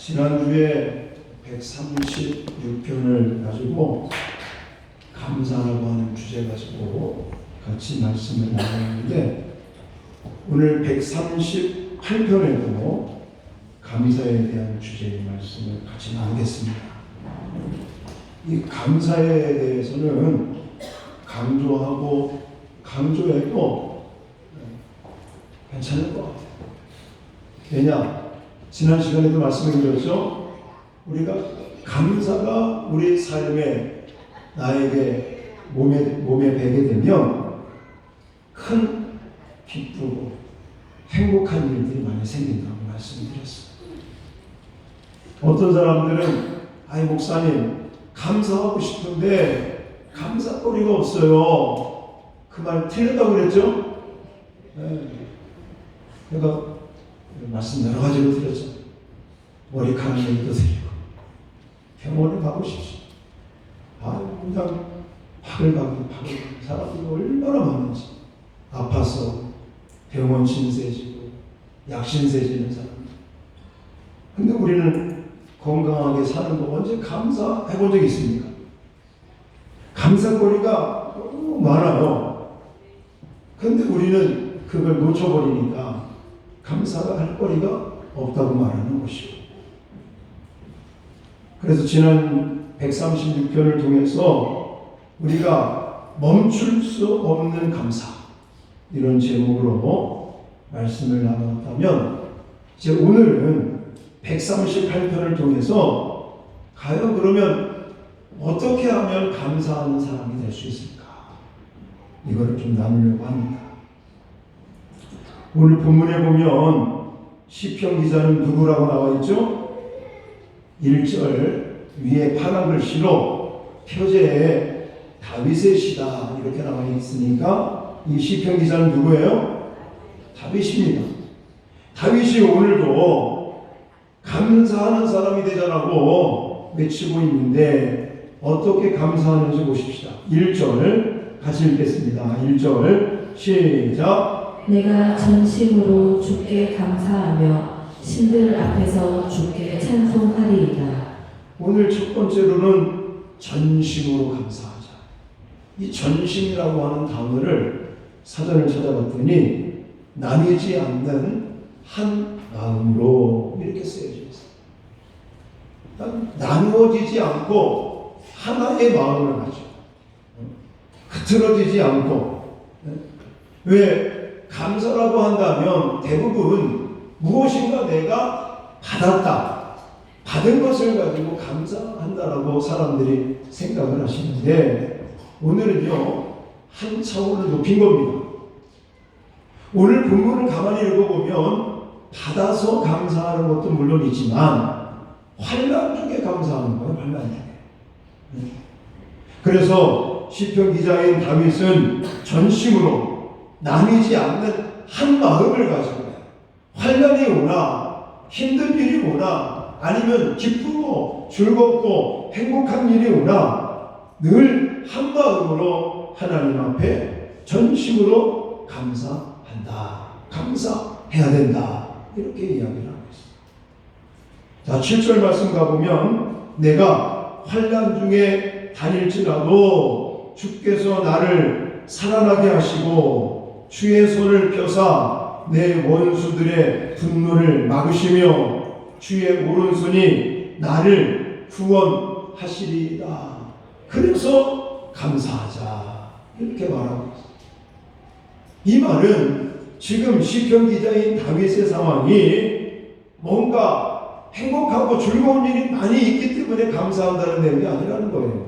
지난주에 136편을 가지고 감사라고 하는 주제 가지고 같이 말씀을 나눴는데, 오늘 138편에도 감사에 대한 주제의 말씀을 같이 나누겠습니다. 이 감사에 대해서는 강조해도 괜찮을 것 같아요. 왜냐? 지난 시간에도 말씀드렸죠. 우리가 감사가 우리 삶에 나에게 몸에 배게 되면 큰 기쁘고 행복한 일들이 많이 생긴다고 말씀드렸어요. 어떤 사람들은 목사님 감사하고 싶은데 감사거리가 없어요. 그 말 틀렸다고 그랬죠? 내가 말씀 여러 가지로 드렸죠. 머리카락 얘기도 드리고 병원에 가고 싶지. 그냥 바글바글 사람들이 얼마나 많은지. 아파서 병원 신세지고 약신세지는 사람들. 근데 우리는 건강하게 사는 거 언제 감사해 본 적이 있습니까? 감사거리가 너무 많아요. 근데 우리는 그걸 놓쳐버리니까 감사가 할 거리가 없다고 말하는 것이고. 그래서 지난 136편을 통해서 우리가 멈출 수 없는 감사, 이런 제목으로 말씀을 나눴다면, 이제 오늘은 138편을 통해서 과연 그러면 어떻게 하면 감사하는 사람이 될 수 있을까? 이거를 좀 나누려고 합니다. 오늘 본문에 보면 시편 기자는 누구라고 나와 있죠? 1절 위에 파란 글씨로 표제에 다윗의 시다 이렇게 나와 있으니까 이 시편 기자는 누구예요? 다윗입니다. 다윗이 오늘도 감사하는 사람이 되자라고 외치고 있는데, 어떻게 감사하는지 보십시다. 1절 같이 읽겠습니다. 1절 시작. 내가 전심으로 주께 감사하며 신들 앞에서 주께 찬송하리이다. 오늘 첫 번째로는 전심으로 감사하자. 이 전심이라고 하는 단어를 사전을 찾아봤더니 나뉘지 않는 한 마음으로 이렇게 쓰여져 있어요. 나누어지지 않고 하나의 마음을 가지고 흐트러지지 않고. 왜 감사라고 한다면 대부분 무엇인가 내가 받은 것을 가지고 감사한다라고 사람들이 생각을 하시는데, 오늘은요 한 차원을 높인 겁니다. 오늘 본문을 가만히 읽어보면 받아서 감사하는 것도 물론이지만 환난 중에 감사하는 거예요. 환난 중에. 그래서 시편 기자인 다윗은 전심으로 나뉘지 않는 한 마음을 가지고 환난이 오나 힘든 일이 오나 아니면 기쁘고 즐겁고 행복한 일이 오나 늘 한 마음으로 하나님 앞에 전심으로 감사한다. 감사해야 된다. 이렇게 이야기를 하고 있습니다. 자, 7절 말씀 가보면 내가 환난 중에 다닐지라도 주께서 나를 살아나게 하시고 주의 손을 펴사 내 원수들의 분노를 막으시며 주의 오른손이 나를 구원하시리이다. 그래서 감사하자. 이렇게 말하고 있습니다. 이 말은 지금 시편 기자인 다윗의 상황이 뭔가 행복하고 즐거운 일이 많이 있기 때문에 감사한다는 내용이 아니라는 거예요.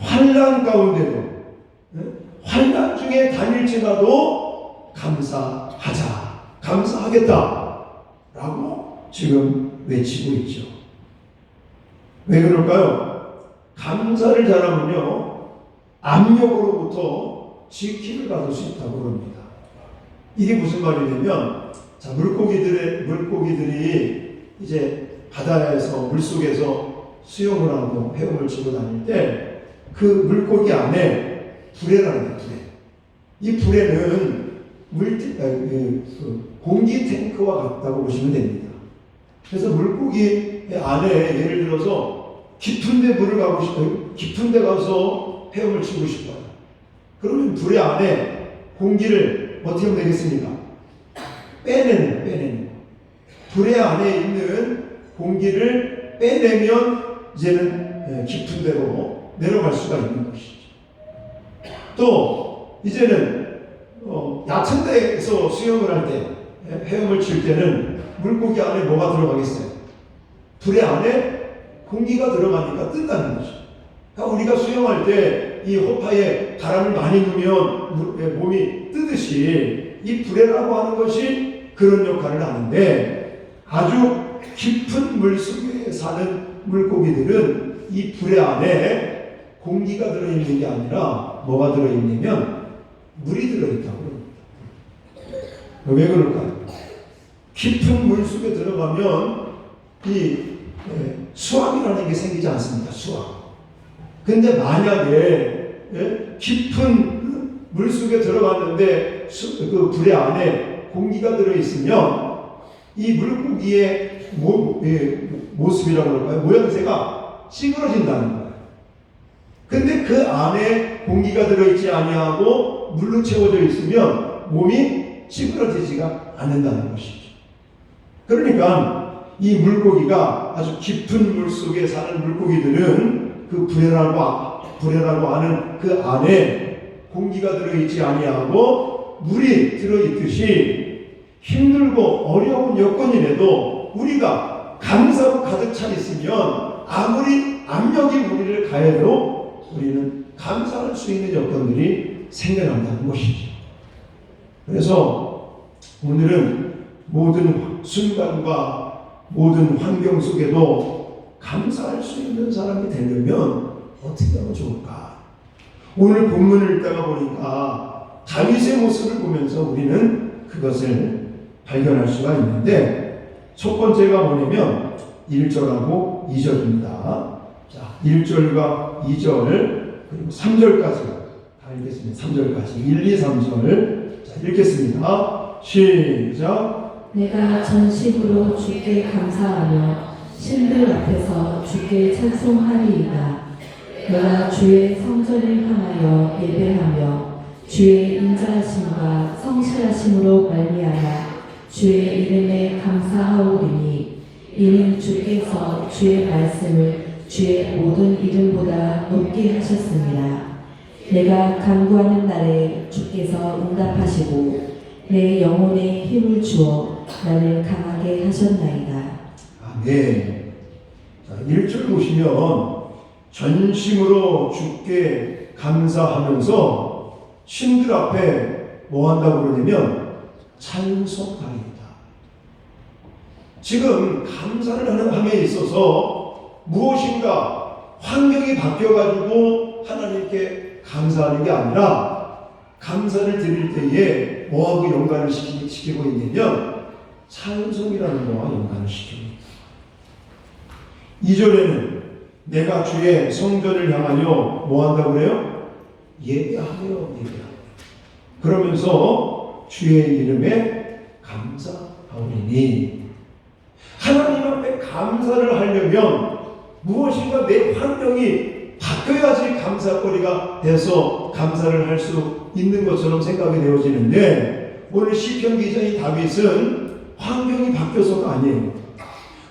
환난 가운데도, 환난 중에 다닐지라도 감사하자, 감사하겠다 라고 지금 외치고 있죠. 왜 그럴까요? 감사를 잘하면요 압력으로부터 지킴을 받을 수 있다고 합니다. 이게 무슨 말이냐면, 자, 물고기들이 이제 바다에서 물속에서 수영을 하고 헤엄을 치고 다닐 때 그 물고기 안에 불에라는 게 불에. 이 불에는 공기 탱크와 같다고 보시면 됩니다. 그래서 물고기 안에 예를 들어서 깊은 데 물을 가고 싶어요. 깊은 데 가서 헤엄을 치고 싶어요. 그러면 불의 안에 공기를 어떻게 하면 되겠습니까? 빼내는 불의 안에 있는 공기를 빼내면 이제는 깊은 데로 내려갈 수가 있는 것이죠. 또 이제는 얕은 데에서 수영을 할 때, 헤엄을 칠 때는 물고기 안에 뭐가 들어가겠어요? 불의 안에 공기가 들어가니까 뜬다는 거죠. 그러니까 우리가 수영할 때 이 호파에 바람을 많이 넣으면 몸이 뜨듯이 이 불에라고 하는 것이 그런 역할을 하는데, 아주 깊은 물속에 사는 물고기들은 이 불의 안에 공기가 들어있는 게 아니라 뭐가 들어있냐면 물이 들어있다고 합니다. 왜 그럴까요? 깊은 물속에 들어가면 이 수압이라는 게 생기지 않습니까? 수압. 근데 만약에 깊은 물속에 들어갔는데 그 불의 안에 공기가 들어있으면 이 물고기의 모습이라고 그럴까요? 모양새가 찌그러진다는 거예요. 근데 그 안에 공기가 들어있지 아니하고 물로 채워져 있으면 몸이 찌그러지지가 않는다는 것이죠. 그러니까 이 물고기가 아주 깊은 물속에 사는 물고기들은 그 불에라고 하는 그 안에 공기가 들어있지 아니하고 물이 들어있듯이 힘들고 어려운 여건이라도 우리가 감사로 가득 차 있으면 아무리 압력이 우리를 가해도 우리는 감사할 수 있는 여건들이 생겨난다는 것이죠. 그래서 오늘은 모든 순간과 모든 환경 속에도 감사할 수 있는 사람이 되려면 어떻게 하면 좋을까? 오늘 본문을 읽다가 보니까 다윗의 모습을 보면서 우리는 그것을 발견할 수가 있는데, 첫 번째가 뭐냐면 1절하고 2절입니다. 자, 1절과 2절 그리고 3절까지 다 읽겠습니다. 3절까지 1, 2, 3절 자, 읽겠습니다. 시작. 내가 전심으로 주께 감사하며 신들 앞에서 주께 찬송하리이다. 내가 주의 성전을 향하여 예배하며 주의 인자하심과 성실하심으로 말미암아 주의 이름에 감사하오리니, 이는 주께서 주의 말씀을 주의 모든 이름보다 높게 하셨습니다. 내가 간구하는 날에 주께서 응답하시고 내 영혼에 힘을 주어 나를 강하게 하셨나이다. 아멘. 자, 1절 보시면 전심으로 주께 감사하면서 신들 앞에 뭐 한다고 그러냐면 찬송하리이다. 지금 감사를 함에 있어서 무엇인가 환경이 바뀌어가지고 하나님께 감사하는 게 아니라, 감사를 드릴 때에 뭐하고 연관을 시키고 있냐면 찬송이라는 거와 연관을 시킵니다. 2절에는 내가 주의 성전을 향하여 뭐 한다고 그래요? 예배하며. 그러면서 주의 이름에 감사하오리니, 하나님 앞에 감사를 하려면 무엇인가 내 환경이 바뀌어야지 감사거리가 돼서 감사를 할 수 있는 것처럼 생각이 되어지는데, 오늘 시편 기자인 다윗은 환경이 바뀌어서가 아니에요.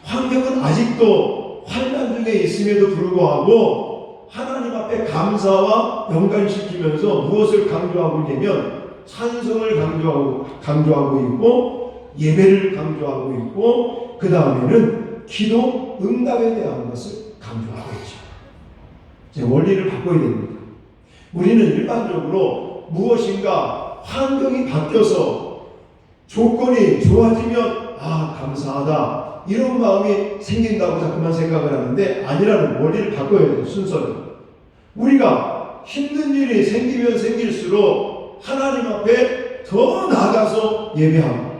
환경은 아직도 환난 중에 있음에도 불구하고 하나님 앞에 감사와 연관시키면서 무엇을 강조하고 있냐면 찬송을 강조하고 있고, 예배를 강조하고 있고, 그 다음에는 기도 응답에 대한 것을 강조하고 있죠. 이제 원리를 바꿔야 됩니다. 우리는 일반적으로 무엇인가 환경이 바뀌어서 조건이 좋아지면 감사하다 이런 마음이 생긴다고 자꾸만 생각을 하는데, 아니라는 원리를 바꿔야 돼요. 순서를. 우리가 힘든 일이 생기면 생길수록 하나님 앞에 더 나아가서 예배하고,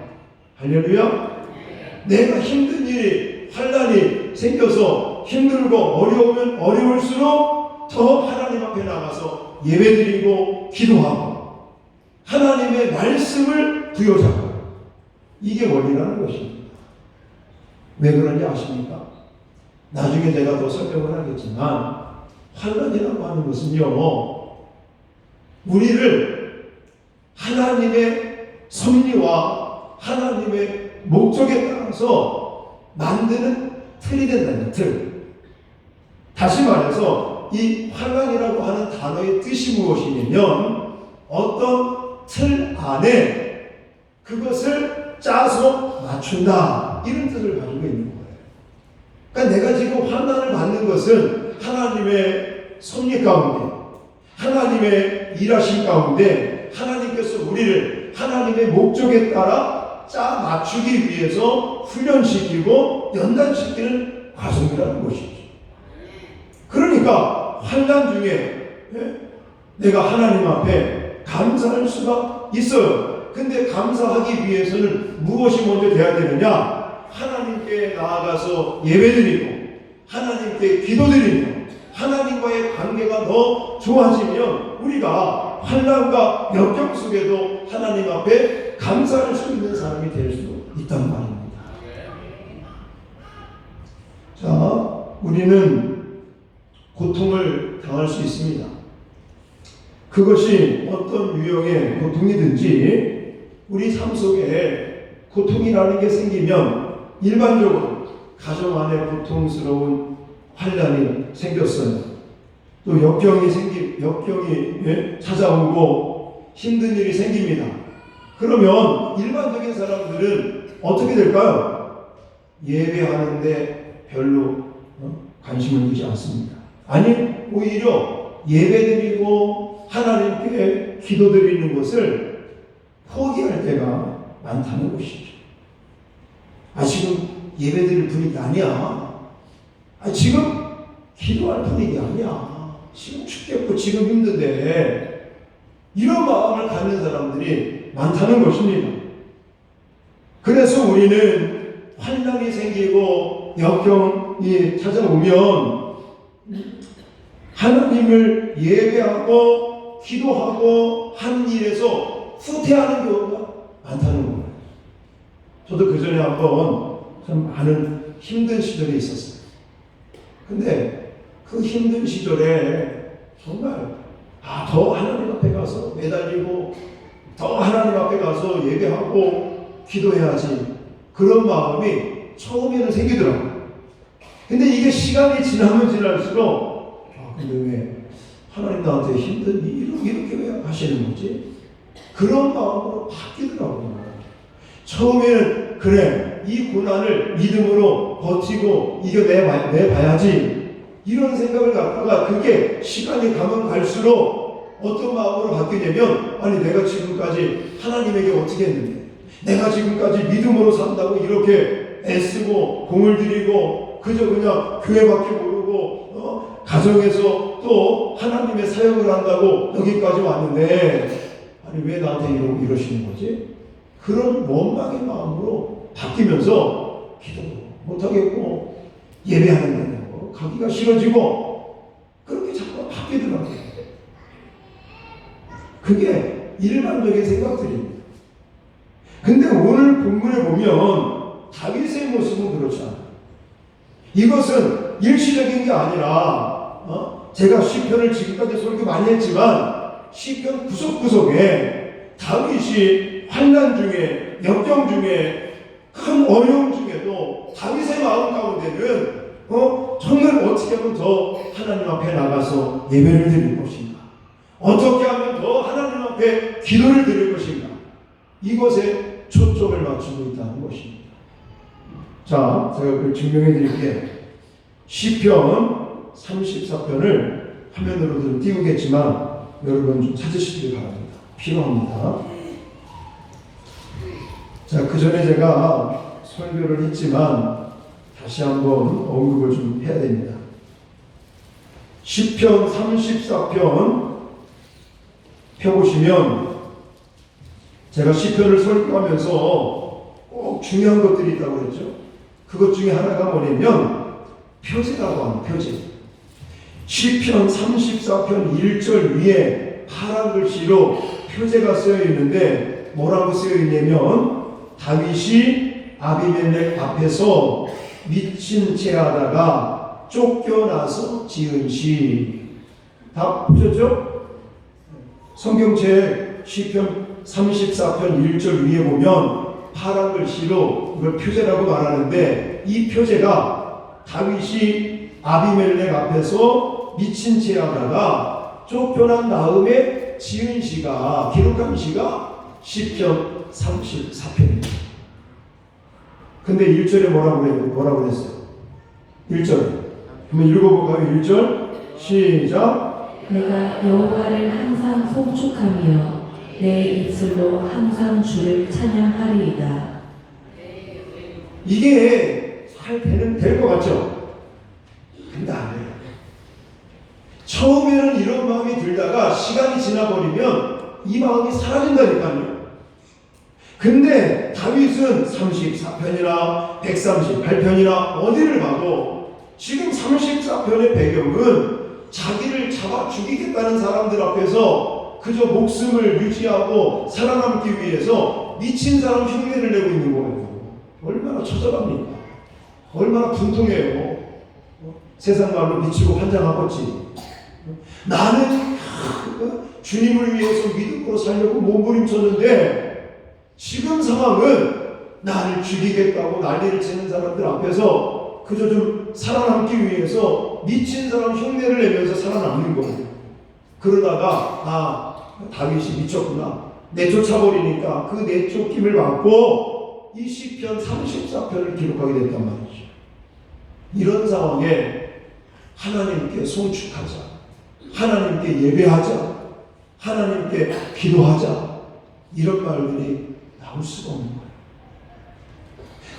할렐루야. 내가 힘든 일이 환난이 생겨서 힘들고 어려우면 어려울수록 더 하나님 앞에 나가서 예배드리고 기도하고 하나님의 말씀을 부여잡고, 이게 원리라는 것입니다. 왜 그런지 아십니까? 나중에 제가 더 설명을 하겠지만 환난이라고 하는 것은요, 우리를 하나님의 섭리와 하나님의 목적에 따라서 만드는 틀이 된다는 틀. 다시 말해서 이 환난이라고 하는 단어의 뜻이 무엇이냐면 어떤 틀 안에 그것을 짜서 맞춘다, 이런 뜻을 가지고 있는 거예요. 그러니까 내가 지금 환난을 받는 것은 하나님의 섭리 가운데, 하나님의 일하신 가운데 하나님께서 우리를 하나님의 목적에 따라 짜 맞추기 위해서 훈련시키고 연단시키는 과정이라는 것이죠. 그러니까 환난 중에 내가 하나님 앞에 감사할 수가 있어요. 근데 감사하기 위해서는 무엇이 먼저 돼야 되느냐? 하나님께 나아가서 예배드리고 하나님께 기도드리며 하나님과의 관계가 더 좋아지면 우리가 환난과 역경 속에도 하나님 앞에 감사할 수 있는 사람이 될 수 있단 말입니다. 자, 우리는 고통을 당할 수 있습니다. 그것이 어떤 유형의 고통이든지 우리 삶 속에 고통이라는 게 생기면 일반적으로 가정 안에 고통스러운 환난이 생겼어요. 또 역경이 찾아오고 힘든 일이 생깁니다. 그러면 일반적인 사람들은 어떻게 될까요? 예배하는데 별로 관심을 두지 않습니다. 아니, 오히려 예배드리고 하나님께 기도드리는 것을 포기할 때가 많다는 것이죠. 지금 예배드릴 분위기 아니야. 지금 기도할 분위기 아니야. 지금 춥겠고 지금 힘든데, 이런 마음을 갖는 사람들이 많다는 것입니다. 그래서 우리는 환난이 생기고 역경이 찾아오면 하나님을 예배하고 기도하고 하는 일에서 후퇴하는 경우가 많다는 거예요. 저도 그 전에 한번 좀 많은 힘든 시절이 있었어요. 근데 그 힘든 시절에 정말 더 하나님 앞에 가서 매달리고 더 하나님 앞에 가서 예배하고 기도해야지, 그런 마음이 처음에는 생기더라고요. 근데 이게 시간이 지나면 지날수록 근데 왜 하나님 나한테 힘든 일 이렇게 왜 하시는 거지? 그런 마음으로 바뀌더라고요. 처음에는 그래, 이 고난을 믿음으로 버티고 이겨내봐야지, 이런 생각을 갖다가 그게 시간이 가면 갈수록 어떤 마음으로 바뀌냐면, 아니 내가 지금까지 하나님에게 어떻게 했는데, 내가 지금까지 믿음으로 산다고 이렇게 애쓰고 공을 들이고 그저 그냥 교회밖에 모르고 가정에서 또 하나님의 사역을 한다고 여기까지 왔는데, 아니 왜 나한테 이러시는 거지? 그런 원망의 마음으로 바뀌면서 기도도 못하겠고 예배하는 데는 가기가 싫어지고 그렇게 자꾸 바뀌더라고요. 그게 일반적인 생각들입니다. 근데 오늘 본문에 보면 다윗의 모습은 그렇지 않아요. 이것은 일시적인 게 아니라 제가 시편을 지금까지 설교 많이 했지만 시편 구석구석에 다윗이 환난 중에 역경 중에 큰 어려움 중에도 다윗의 마음 가운데는 정말 어떻게 하면 더 하나님 앞에 나가서 예배를 드릴 것인가, 어떻게 하면 더 하나님 앞에 기도를 드릴 것인가, 이것에 초점을 맞추고 있다는 것입니다. 자, 제가 그걸 증명해 드릴게요. 시편 34편을 화면으로 좀 띄우겠지만 여러분 좀 찾으시길 바랍니다. 필요합니다. 자, 그 전에 제가 설교를 했지만 다시 한번 언급을 좀 해야 됩니다. 시편 34편 펴보시면 제가 시편을 설교하면서 꼭 중요한 것들이 있다고 그랬죠. 그것 중에 하나가 뭐냐면 표제라고 하는 표제. 시편 34편 1절 위에 파란 글씨로 표제가 쓰여 있는데 뭐라고 쓰여 있냐면 다윗이 아비멜렉 앞에서 미친 채 하다가 쫓겨나서 지은 시. 다 보셨죠? 성경책 시편 34편 1절 위에 보면 파란 글씨로 이걸 표제라고 말하는데, 이 표제가 다윗이 아비멜렉 앞에서 미친 채 하다가 쫓겨난 다음에 지은 시가, 기록한 시가 시편 34편입니다. 근데 1절에 뭐라고 그랬어요? 1절. 한번 읽어볼까요? 1절. 시작. 내가 여호와를 항상 송축하며 내 입술로 항상 주를 찬양하리이다. 이게 잘 될 것 같죠? 근데 안 돼요. 처음에는 이런 마음이 들다가 시간이 지나버리면 이 마음이 사라진다니까요. 근데 다윗은 34편이나 138편이나 어디를 봐도 지금 34편의 배경은 자기를 잡아 죽이겠다는 사람들 앞에서 그저 목숨을 유지하고 살아남기 위해서 미친 사람 흉내를 내고 있는 거예요. 얼마나 처절합니까? 얼마나 분통해요. 세상 말로 미치고 환장하겠지. 나는 주님을 위해서 믿음으로 살려고 몸부림쳤는데 지금 상황은 나를 죽이겠다고 난리를 치는 사람들 앞에서 그저 좀 살아남기 위해서 미친 사람 흉내를 내면서 살아남는 거예요. 그러다가 다윗이 미쳤구나, 내쫓아버리니까 그 내쫓김을 받고 이 시편 34편을 기록하게 됐단 말이죠. 이런 상황에 하나님께 송축하자, 하나님께 예배하자, 하나님께 기도하자, 이런 말들이 나올 수가 없는 거예요.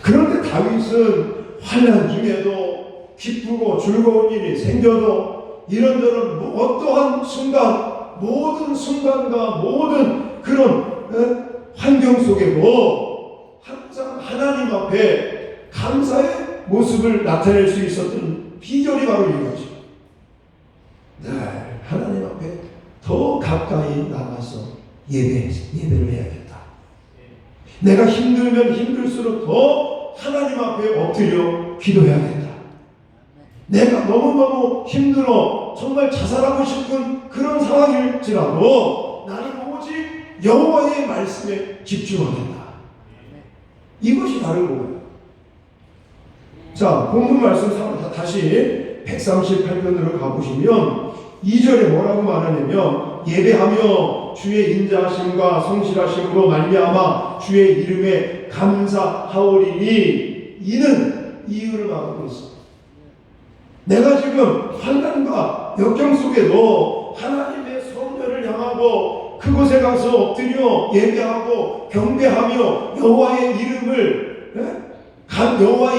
그런데 다윗은 환난 중에도 기쁘고 즐거운 일이 생겨도 이런저런 어떠한 순간, 모든 순간과 모든 그런 환경 속에도 항상 하나님 앞에 감사의 모습을 나타낼 수 있었던 비결이 바로 이거죠. 네, 하나님 앞에 더 가까이 나가서 예배를 해야겠다. 내가 힘들면 힘들수록 더 하나님 앞에 엎드려 기도해야겠다. 내가 너무너무 힘들어 정말 자살하고 싶은 그런 상황일지라도 나는 오직 여호와의 말씀에 집중하겠다. 이것이 다른 거예요. 자, 본문 말씀 다시 138편으로 가보시면 2절에 뭐라고 말하냐면, 예배하며 주의 인자하심과 성실하심으로 말미암아 주의 이름에 감사하오리니, 이는 이유를 말하고 있습니다. 내가 지금 환난과 역경 속에도 하나님의 성전을 향하고 그곳에 가서 엎드려 예배하고 경배하며 여호와의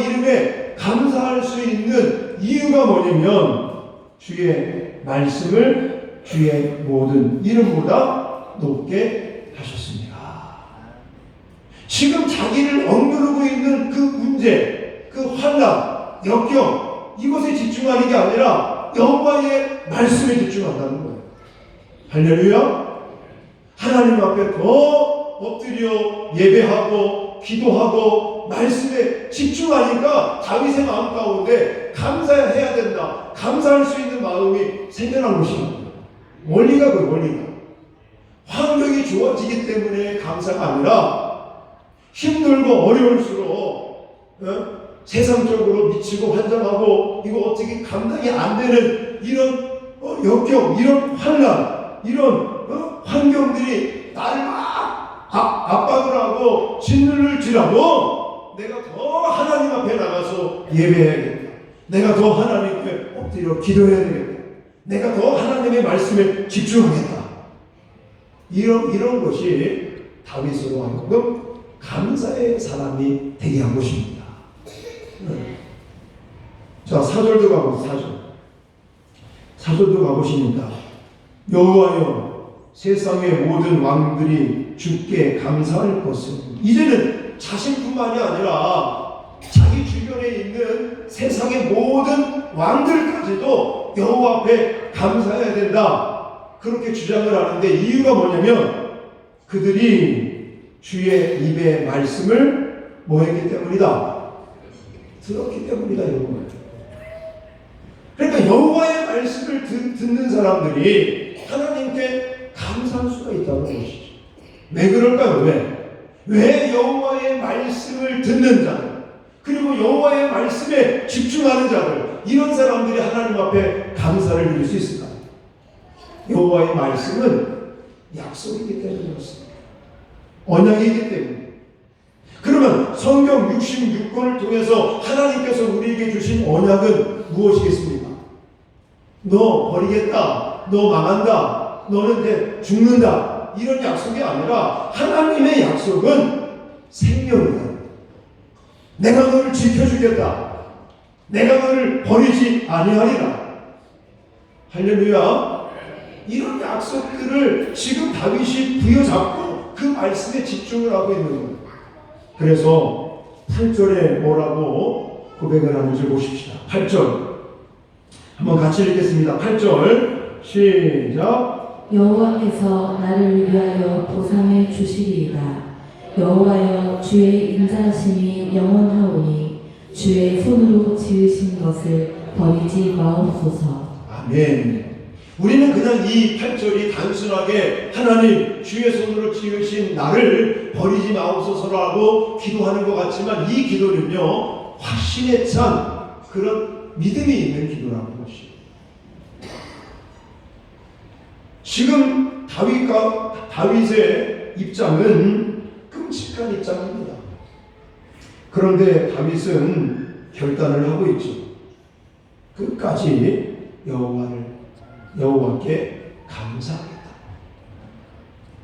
이름에 감사할 수 있는 이유가 뭐냐면, 주의 말씀을 주의 모든 이름보다 높게 하셨습니다. 지금 자기를 억누르고 있는 그 문제, 그 환난, 역경, 이것에 집중하는 게 아니라 여호와의 말씀에 집중한다는 거예요. 할렐루야. 하나님 앞에 더 엎드려 예배하고 기도하고 말씀에 집중하니까 다윗의 마음 가운데 감사해야 된다, 감사할 수 있는 마음이 생겨난 것입니다. 원리가 환경이 좋아지기 때문에 감사가 아니라 힘들고 어려울수록 세상적으로 미치고 환장하고 이거 어떻게 감당이 안 되는 이런 역경, 이런 환난, 이런 환경들이 나를 막 압박을 하고 짓누를지라도 내가 더 하나님 앞에 나가서 예배해야겠다. 내가 더 하나님께 엎드려 기도해야 되겠다. 내가 더 하나님의 말씀에 집중하겠다. 이런 것이 다윗으로 하여금 감사의 사람이 되게 한 것입니다. 자, 4절도 가보세요. 4절도 가보십니다. 여호와여, 세상의 모든 왕들이 주께 감사할 것은, 이제는 자신뿐만이 아니라 자기 주변에 있는 세상의 모든 왕들까지도 여호와 앞에 감사해야 된다, 그렇게 주장을 하는데, 이유가 뭐냐면 그들이 주의 입의 말씀을 뭐 했기 때문이다? 들었기 때문이다 이런 거예요. 그러니까 여호와의 말씀을 듣는 사람들이 하나님께 감사할 수가 있다는 것이죠. 왜 그럴까요? 왜 여호와의 말씀을 듣는 자들, 그리고 여호와의 말씀에 집중하는 자들, 이런 사람들이 하나님 앞에 감사를 드릴 수 있을까요? 여호와의 말씀은 약속이기 때문에 그렇습니다. 언약이기 때문에. 그러면 성경 66권을 통해서 하나님께서 우리에게 주신 언약은 무엇이겠습니까? 너 버리겠다, 너 망한다, 너는 죽는다, 이런 약속이 아니라 하나님의 약속은 생명이다. 내가 너를 지켜주겠다. 내가 너를 버리지 아니하리라. 할렐루야. 이런 약속들을 지금 다윗이 부여잡고 그 말씀에 집중을 하고 있는 거예요. 그래서 8절에 뭐라고 고백을 하는지 보십시다. 8절 한번 같이 읽겠습니다. 8절 시작. 여호와께서 나를 위하여 보상을 주시리이다. 여호와여, 주의 인자하심이 영원하오니 주의 손으로 지으신 것을 버리지 마옵소서. 아멘. 우리는 그냥 이 8절이 단순하게 하나님 주의 손으로 지으신 나를 버리지 마옵소서라고 기도하는 것 같지만, 이 기도는요 확신에 찬 그런 믿음이 있는 기도라는 것이에요. 지금 다윗의 입장은 끔찍한 입장입니다. 그런데 다윗은 결단을 하고 있죠. 끝까지 여호와께 감사하겠다.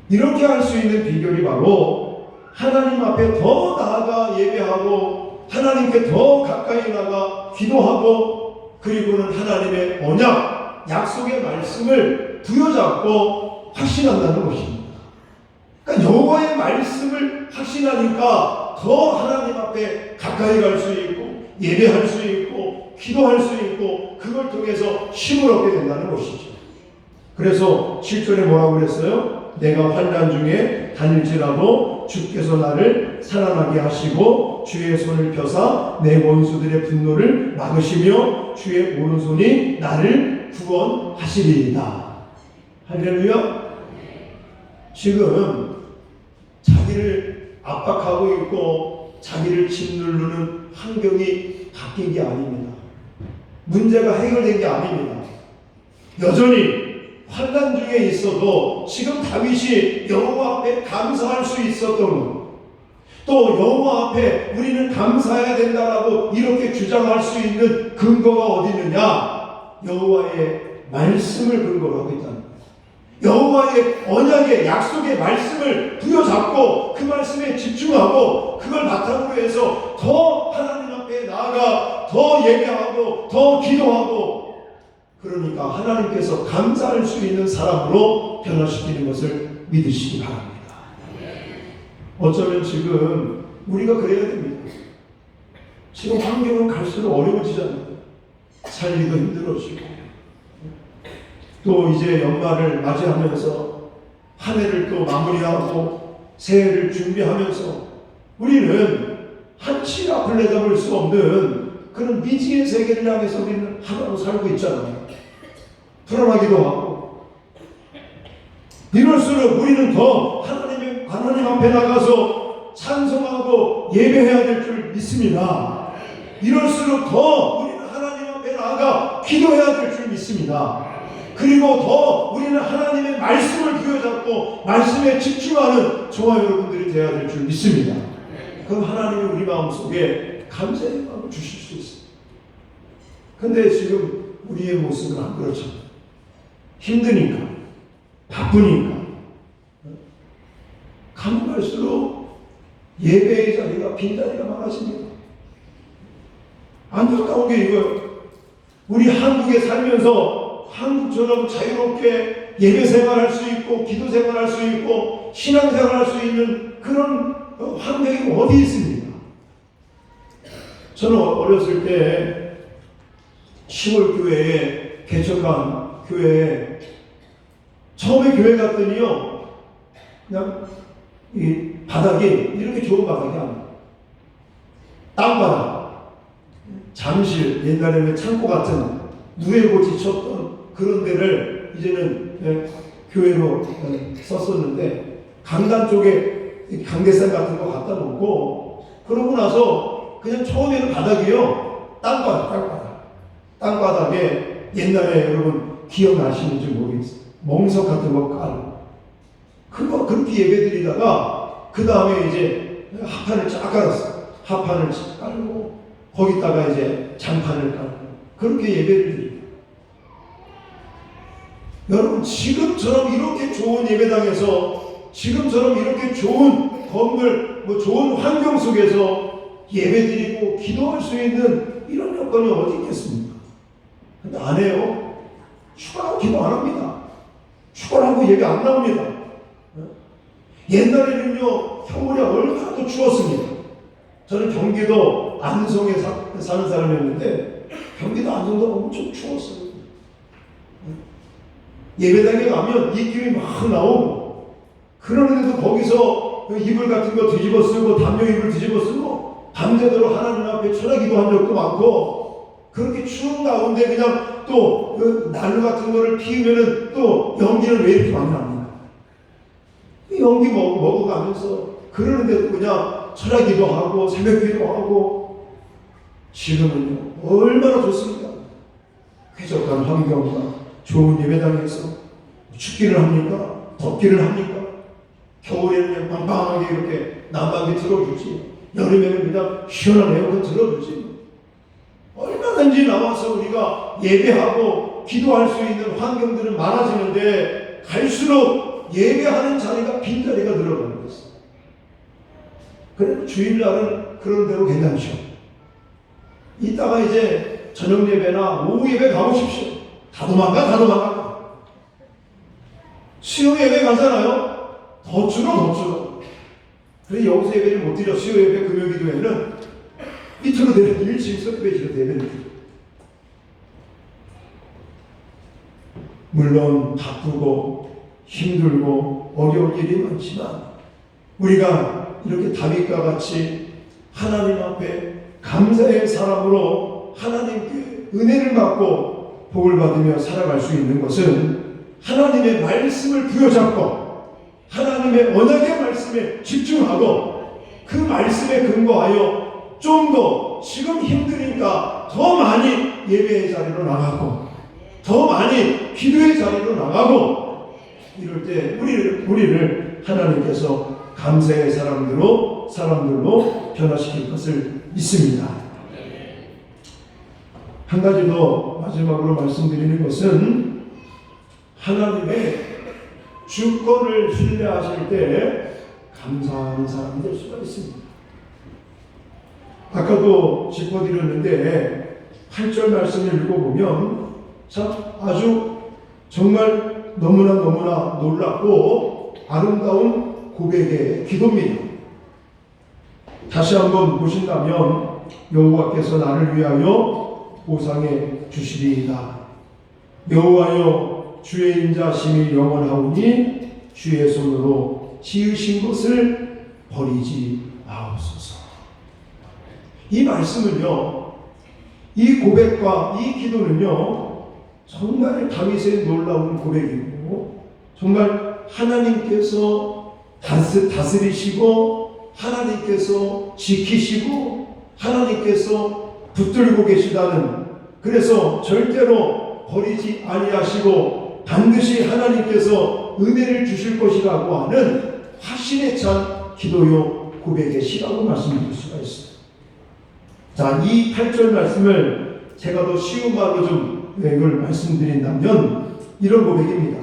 이렇게 할 수 있는 비결이 바로 하나님 앞에 더 나아가 예배하고 하나님께 더 가까이 나가 기도하고, 그리고는 하나님의 언약, 약속의 말씀을 부여잡고 확신한다는 것입니다. 그러니까 여호와의 말씀을 확신하니까 더 하나님 앞에 가까이 갈 수 있고 예배할 수 있고 기도할 수 있고, 그걸 통해서 힘을 얻게 된다는 것이죠. 그래서 7절에 뭐라고 그랬어요? 내가 환난 중에 다닐지라도 주께서 나를 살아나게 하시고 주의 손을 펴사 내 원수들의 분노를 막으시며 주의 오른손이 나를 구원하시리이다. 할렐루야. 지금 자기를 압박하고 있고 자기를 짓누르는 환경이 바뀐 게 아닙니다. 문제가 해결된 게 아닙니다. 여전히 환난 중에 있어도 지금 다윗이 여호와 앞에 감사할 수 있었던 것, 또 여호와 앞에 우리는 감사해야 된다라고 이렇게 주장할 수 있는 근거가 어디 있느냐? 여호와의 말씀을 근거로 하고 있다는 거예요. 여호와의 언약의 약속의 말씀을 부여잡고 그 말씀에 집중하고 그걸 바탕으로 해서 더 하나님 앞에 나아가 더 예배하고 더 기도하고, 그러니까 하나님께서 감사할 수 있는 사람으로 변화시키는 것을 믿으시기 바랍니다. 어쩌면 지금 우리가 그래야 됩니다. 지금 환경은 갈수록 어려워지잖아요. 살기도 힘들어지고, 또 이제 연말을 맞이하면서 한 해를 또 마무리하고 새해를 준비하면서 우리는 한치 앞을 내다볼 수 없는 그런 미지의 세계를 향해서 우리는 하나로 살고 있잖아요. 불안하기도 하고. 이럴수록 우리는 더 하나님 앞에 나가서 찬송하고 예배해야 될 줄 믿습니다. 이럴수록 더 우리는 하나님 앞에 나아가 기도해야 될 줄 믿습니다. 그리고 더 우리는 하나님의 말씀을 부여잡고 말씀에 집중하는 저와 여러분들이 되어야 될 줄 믿습니다. 그럼 하나님이 우리 마음속에 감사의 마음을 주실 수 있습니다. 근데 지금 우리의 모습은 안 그렇죠. 힘드니까, 바쁘니까, 가면 갈수록 예배의 자리가, 빈자리가 많아집니다. 안타까운 게 이거예요. 우리 한국에 살면서 한국처럼 자유롭게 예배 생활할 수 있고 기도 생활할 수 있고 신앙 생활할 수 있는 그런 환경이 어디 있습니까? 저는 어렸을 때 시골교회에 개척한 교회에 처음에 교회 갔더니요, 그냥 이 바닥이 이렇게 좋은 바닥이 아니에요. 땅바닥. 잠실, 옛날에는 창고 같은 누에고 지쳤던 그런 데를 이제는 교회로 썼었는데, 강단 쪽에 강대상 같은 거 갖다 놓고, 그러고 나서 그냥 처음에는 바닥이요. 땅바닥에 옛날에 여러분 기억나시는지 모르겠어요. 멍석 같은 거 깔고. 그거 그렇게 예배 드리다가, 그 다음에 이제 합판을 쫙 깔았어요. 합판을 쫙 깔고, 거기다가 이제 장판을 깔고, 그렇게 예배를 드립니다. 여러분, 지금처럼 이렇게 좋은 예배당에서, 지금처럼 이렇게 좋은 건물, 좋은 환경 속에서 예배드리고 기도할 수 있는 이런 여건이 어디 있겠습니까? 근데 안 해요. 추가하고 기도 안 합니다. 추가하고 예배 안 나옵니다. 옛날에는요, 겨울에 얼마나 또 추웠습니다. 저는 경기도 안성에 사는 사람이었는데, 경기도 안성도 엄청 추웠어요. 예배당에 가면 입김이 막 나오고, 그러는데도 거기서 이불 같은 거 뒤집어 쓰고, 담요 이불 뒤집어 쓰고, 밤새도록 하나님 앞에 철야기도 한 적도 많고, 그렇게 추운 가운데 그냥 또 그 난로 같은 거를 피우면은 또 연기는 왜 이렇게 많이 납니까? 연기 먹어가면서, 그러는데도 그냥 철야기도 하고, 새벽기도 하고. 지금은요, 얼마나 좋습니까? 쾌적한 환경과 좋은 예배당에서 춥기를 합니까? 덥기를 합니까? 겨울에는 그냥 빵빵하게 이렇게 난방기 틀어주지, 여름에는 그냥 시원한 에어컨 틀어주지. 얼마든지 나와서 우리가 예배하고 기도할 수 있는 환경들은 많아지는데, 갈수록 예배하는 자리가 빈자리가 늘어가는 거죠. 그래도 주일날은 그런 대로 괜찮죠. 이따가 이제 저녁 예배나 오후 예배 가보십시오. 다 도망가. 수요 예배 가잖아요. 더 줄어. 그래서 여기서 예배를 못 드려. 수요 예배, 금요 기도회는 밑으로 내려 1층 예배실로 예배를 드려. 물론 바쁘고 힘들고 어려운 일이 많지만, 우리가 이렇게 다윗과 같이 하나님 앞에 감사의 사람으로 하나님께 은혜를 받고 복을 받으며 살아갈 수 있는 것은, 하나님의 말씀을 부여잡고 하나님의 언약의 말씀에 집중하고, 그 말씀에 근거하여 좀 더 지금 힘드니까 더 많이 예배의 자리로 나가고, 더 많이 기도의 자리로 나가고, 이럴 때 우리를 하나님께서 감사의 사람들로 변화시킬 것을 믿습니다. 한 가지 더 마지막으로 말씀드리는 것은, 하나님의 주권을 신뢰하실 때 감사하는 사람이 될 수가 있습니다. 아까도 짚어드렸는데, 8절 말씀을 읽어보면 참 아주 정말 너무나 놀랍고 아름다운 고백의 기도입니다. 다시 한번 보신다면, 여호와께서 나를 위하여 보상해 주시리이다. 여호와여, 주의 인자심이 영원하오니 주의 손으로 지으신 것을 버리지 마옵소서. 이 말씀은요, 이 고백과 이 기도는요, 정말 다윗의 놀라운 고백이고, 정말 하나님께서 다스리시고, 하나님께서 지키시고, 하나님께서 붙들고 계시다는, 그래서 절대로 버리지 아니하시고 반드시 하나님께서 은혜를 주실 것이라고 하는 확신에 찬 기도요 고백의 시라고 말씀드릴 수가 있습니다. 자, 이 8절 말씀을 제가 더 쉬운 말로 좀 이걸 말씀드린다면 이런 고백입니다.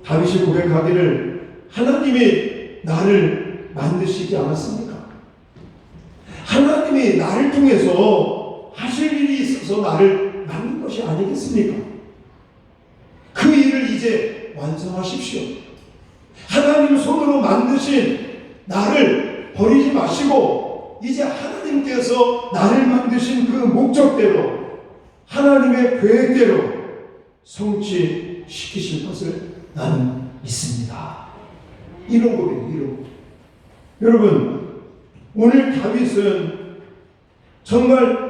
다윗이 고백하기를, 하나님이 나를 만드시지 않았습니까? 하나님이 나를 통해서 하실 일이 있어서 나를 만든 것이 아니겠습니까? 그 일을 이제 완성하십시오. 하나님 손으로 만드신 나를 버리지 마시고, 이제 하나님께서 나를 만드신 그 목적대로, 하나님의 계획대로 성취시키실 것을 나는 믿습니다. 이런 고백이에요. 여러분, 오늘 다윗은 정말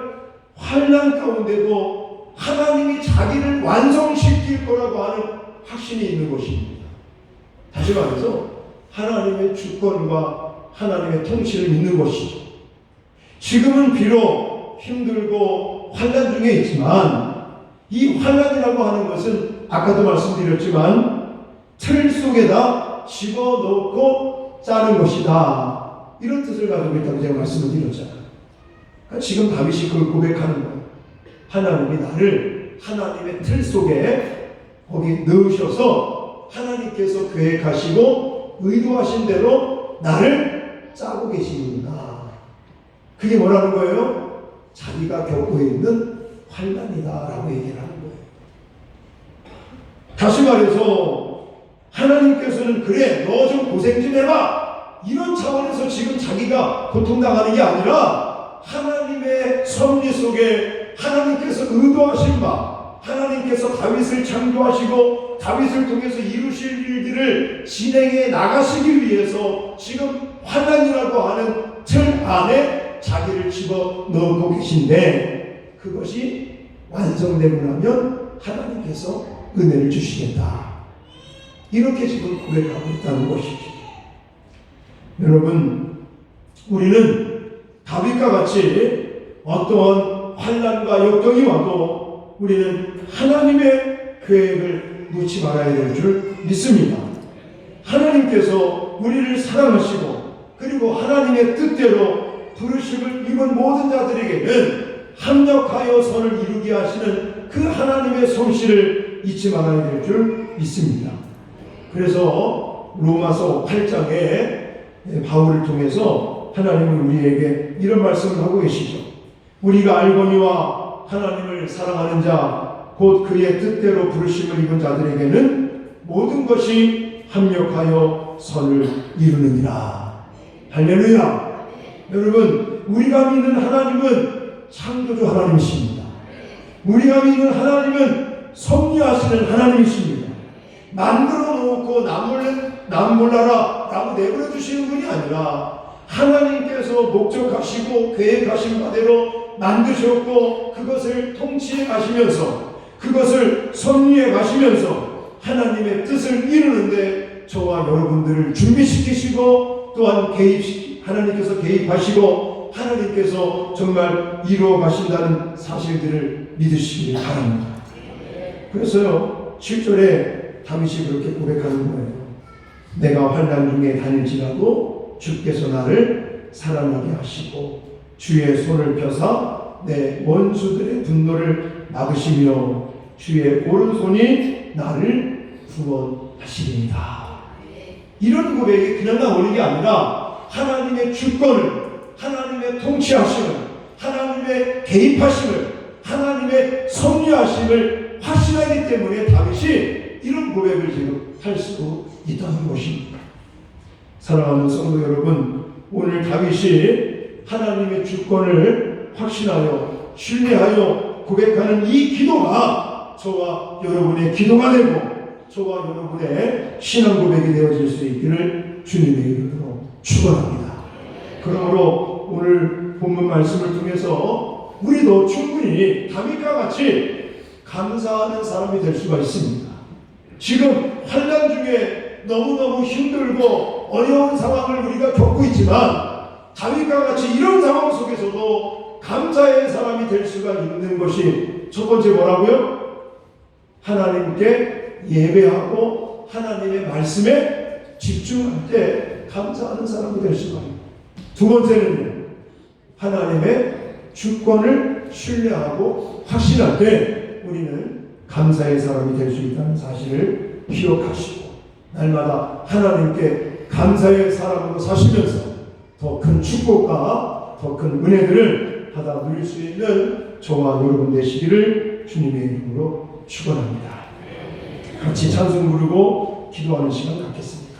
환난 가운데도 하나님이 자기를 완성시킬 거라고 하는 확신이 있는 것입니다. 다시 말해서 하나님의 주권과 하나님의 통치를 믿는 것이죠. 지금은 비록 힘들고 환난 중에 있지만 이 환난이라고 하는 것은 아까도 말씀드렸지만 틀 속에다 집어넣고 짜는 것이다. 이런 뜻을 가지고 있다고 제가 말씀을 드렸잖아요. 그러니까 지금 다윗이 그걸 고백하는 거예요. 하나님이 나를 하나님의 틀 속에 거기 넣으셔서 하나님께서 계획하시고 의도하신 대로 나를 짜고 계시는구나. 그게 뭐라는 거예요? 자기가 겪고 있는 환난이다 라고 얘기를 하는 거예요. 다시 말해서 하나님께서는 그래 너 좀 고생 좀 해봐 이런 차원에서 지금 자기가 고통당하는 게 아니라 하나님의 섭리 속에 하나님께서 의도하신 바, 하나님께서 다윗을 창조하시고 다윗을 통해서 이루실 일들을 진행해 나가시기 위해서 지금 환난이라고 하는 틀 안에 자기를 집어넣고 계신데 그것이 완성되고 나면 하나님께서 은혜를 주시겠다. 이렇게 지금 고백하고 있다는 것이죠. 여러분, 우리는 다윗과 같이 어떠한 환난과 역경이 와도 우리는 하나님의 계획을 놓지 말아야 될 줄 믿습니다. 하나님께서 우리를 사랑하시고 그리고 하나님의 뜻대로 부르심을 입은 모든 자들에게는 합력하여 선을 이루게 하시는 그 하나님의 솜씨를 잊지 말아야 될 줄 믿습니다. 그래서 로마서 8장에 바울을 통해서 하나님은 우리에게 이런 말씀을 하고 계시죠. 우리가 알거니와 하나님을 사랑하는 자 곧 그의 뜻대로 부르심을 입은 자들에게는 모든 것이 합력하여 선을 이루느니라. 할렐루야. 여러분, 우리가 믿는 하나님은 창조주 하나님이십니다. 우리가 믿는 하나님은 섭리하시는 하나님이십니다. 만들어 놓고 남 몰라라 라고 내버려 주시는 분이 아니라 하나님께서 목적하시고 계획하신 바대로 만드셨고 그것을 통치해 가시면서 그것을 섭리해 가시면서 하나님의 뜻을 이루는데 저와 여러분들을 준비시키시고 또한 하나님께서 개입하시고 하나님께서 정말 이루어 가신다는 사실들을 믿으시길 바랍니다. 그래서요 7절에 다윗이 그렇게 고백하는 거예요. 내가 환난 중에 다닐지라도 주께서 나를 살아나게 하시고 주의 손을 펴사 내 원수들의 분노를 막으시며 주의 오른손이 나를 구원하시리이다. 이런 고백이 그냥 나오는 게 아니라 하나님의 주권을, 하나님의 통치하심을, 하나님의 개입하심을, 하나님의 섭리하심을 확신하기 때문에 다윗이 이런 고백을 지금 할 수 있다는 것입니다. 사랑하는 성도 여러분, 오늘 다윗이 하나님의 주권을 확신하여 신뢰하여 고백하는 이 기도가 저와 여러분의 기도가 되고 저와 여러분의 신앙 고백이 되어질 수 있기를 주님의 이름으로 축원합니다. 그러므로 오늘 본문 말씀을 통해서 우리도 충분히 다윗과 같이 감사하는 사람이 될 수가 있습니다. 지금 환난 중에 너무너무 힘들고 어려운 상황을 우리가 겪고 있지만 다윗과 같이 이런 상황 속에서도 감사의 사람이 될 수가 있는 것이 첫 번째 뭐라고요? 하나님께 예배하고 하나님의 말씀에 집중할 때 감사하는 사람이 될 수가 있습니다. 두 번째는요, 하나님의 주권을 신뢰하고 확신할 때 우리는 감사의 사람이 될 수 있다는 사실을 기억하시고 날마다 하나님께 감사의 사람으로 사시면서 더 큰 축복과 더 큰 은혜들을 받아 누릴 수 있는 저와 여러분 되시기를 주님의 이름으로 축원합니다. 같이 찬송 부르고 기도하는 시간 갖겠습니다.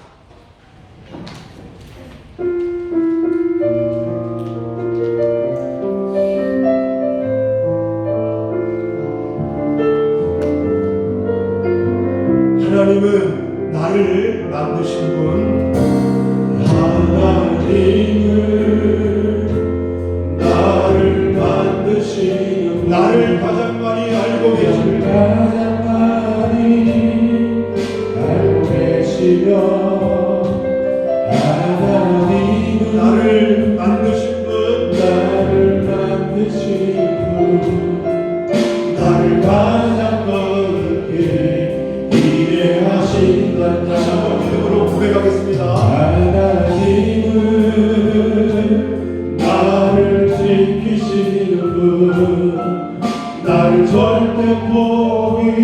하나님은 나를 만드신 분, 하나님은 나를 만드신 나를 절대 포기하지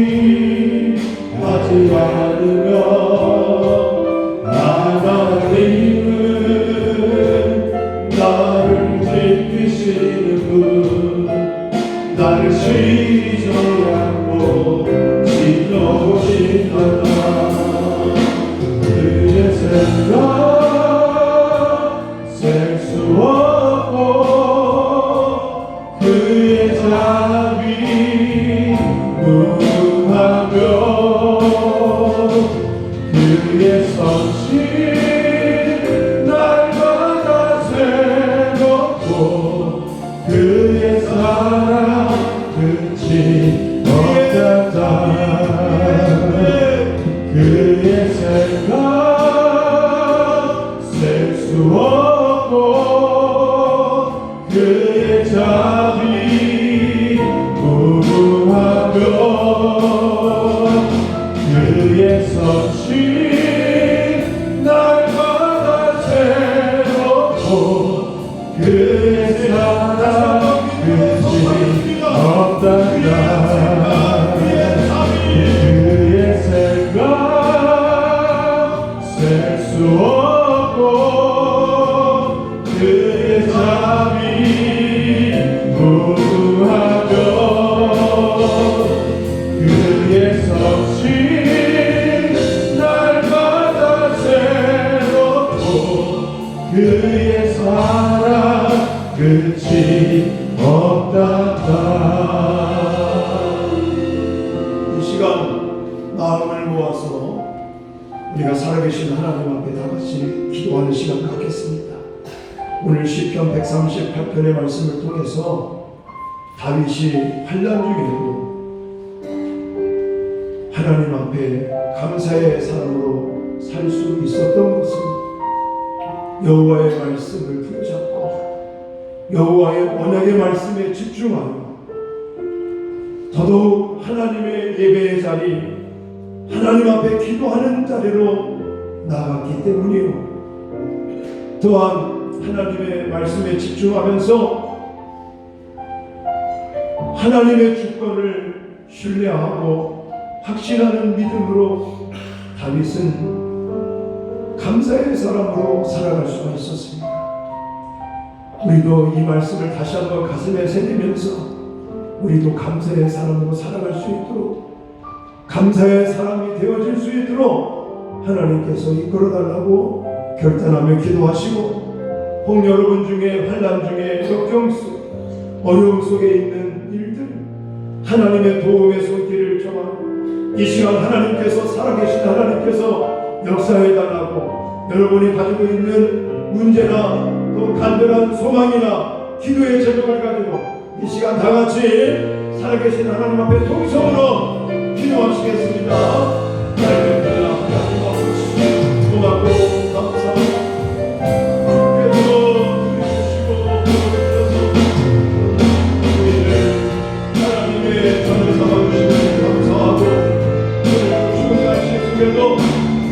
않으며 하나님은 나를 지키시는 분, 나를 쉬지 않고 지켜보시다가 그의 생각 셀 수 없고 그의 자비 무궁하며 그의 선심 날마다 새롭고 그의 사랑 끝이 없다. 그의 생각 셀 수 없고 그의 자비 무궁하며 그의 선심 날마다 새롭고 그의 사랑 끝이 없다. 그의 생각 셀 수 없고 그의 자비 무궁하며 그의 선심 날마다 새롭고 그의 사랑 끝이 없다. 이 시간 마음을 모아서 우리가 살아계신 하나님 앞에 다 같이 기도하는 시간 갖겠습니다. 오늘 시편 138편의 말씀을 통해서 다윗이 환난 중에도 하나님 앞에 감사의 사람으로 살 수 있었던 것은 여호와의 말씀을 붙잡고 여호와의 언약의 말씀에 집중하며 더더욱 하나님의 예배의 자리, 하나님 앞에 기도하는 자리로 나아갔기 때문이요. 또한 하나님의 말씀에 집중하면서 하나님의 주권을 신뢰하고 확신하는 믿음으로 다윗은 감사의 사람으로 살아갈 수가 있었습니다. 우리도 이 말씀을 다시 한번 가슴에 새기면서 우리도 감사의 사람으로 살아갈 수 있도록, 감사의 사람이 되어질 수 있도록 하나님께서 이끌어달라고 결단하며 기도하시고, 혹 여러분 중에 환난 중에 역경 속, 어려움 속에 있는 일들, 하나님의 도움의 손길을 청하고 이 시간 하나님께서 살아계신 하나님께서 역사해달라고 여러분이 가지고 있는 문제나 또 간절한 소망이나 기도의 제목을 가지고 이 시간 다 같이 살아계신 하나님 앞에 통성으로 기도하시겠습니다. 하나님 고맙고 감사합니다.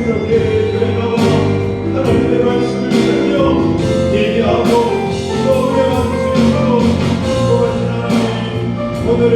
이렇게 그래도 하나님의 말씀을 들으며 얘기하고 기도하게 만들 수 있도록 기도하신 하나님, 오늘의